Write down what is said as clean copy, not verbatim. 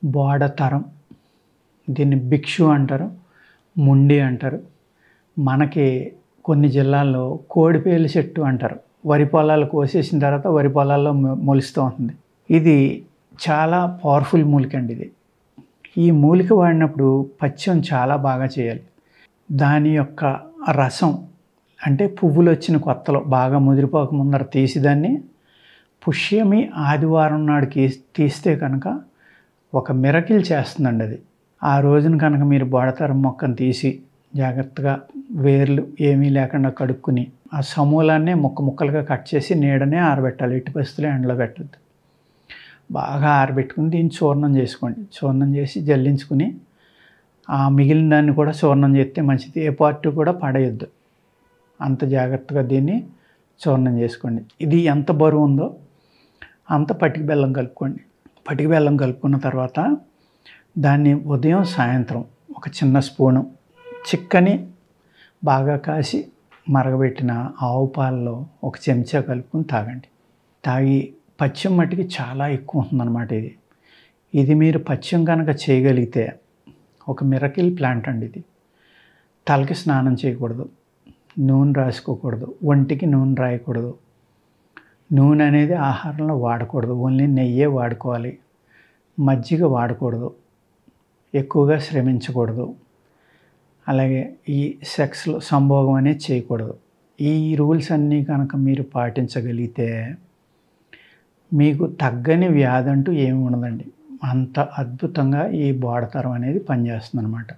బోడతరం, దీన్ని భిక్షు అంటారు, ముండి అంటారు. మనకి కొన్ని జిల్లాల్లో కోడిపేలు చెట్టు అంటారు. వరి పొలాలు కోసేసిన తర్వాత వరి పొలాల్లో మొలుస్తూ ఉంటుంది. ఇది చాలా పవర్ఫుల్ మూలిక అండి ఇది. ఈ మూలిక వాడినప్పుడు పథ్యం చాలా బాగా చేయాలి. దాని యొక్క రసం అంటే పువ్వులు వచ్చిన కొత్తలో బాగా ముదిరిపోక ముందర తీసి దాన్ని పుష్యమి ఆదివారం నాడు తీస్తే కనుక ఒక మిరకిల్ చేస్తుందండి అది. ఆ రోజున కనుక మీరు బోడతరం మొక్కను తీసి జాగ్రత్తగా వేర్లు ఏమీ లేకుండా కడుక్కుని ఆ సమూలాన్నే ముక్కలుగా కట్ చేసి నీడనే ఆరబెట్టాలి. ఎట్టి పరిస్థితుల్లో ఎండలో పెట్టద్దు. బాగా ఆరబెట్టుకుని దీన్ని చూర్ణం చేసుకోండి. చూర్ణం చేసి జల్లించుకుని ఆ మిగిలిన దాన్ని కూడా చూర్ణం చేస్తే మంచిది. ఏ పార్ట్ కూడా పడేయొద్దు. అంత జాగ్రత్తగా దీన్ని చూర్ణం చేసుకోండి. ఇది ఎంత బరువు ఉందో అంత పటిక బెల్లం కలుపుకోండి. పటిక బెల్లం కలుపుకున్న తర్వాత దాన్ని ఉదయం సాయంత్రం ఒక చిన్న స్పూను చిక్కని బాగా కాసి మరగబెట్టిన ఆవు పాలలో ఒక చెంచా కలుపుకొని తాగండి. తాగి పథ్యం మట్టికి చాలా ఎక్కువ ఉంటుందన్నమాట ఇది. ఇది మీరు పథ్యం కనుక చేయగలిగితే ఒక మిరకిల్ ప్లాంట్ అండి ఇది. తలకి స్నానం చేయకూడదు, నూనె రాసుకోకూడదు, ఒంటికి నూనె రాయకూడదు, నూనె అనేది ఆహారంలో వాడకూడదు, ఓన్లీ నెయ్యే వాడుకోవాలి, మజ్జిగ వాడకూడదు, ఎక్కువగా శ్రమించకూడదు, అలాగే ఈ సెక్స్లో సంభోగం అనేది చేయకూడదు. ఈ రూల్స్ అన్నీ కనుక మీరు పాటించగలిగితే మీకు తగ్గని వ్యాధి అంటూ ఏమి ఉండదండి. అంత అద్భుతంగా ఈ బోడతరం అనేది పనిచేస్తుంది అన్నమాట.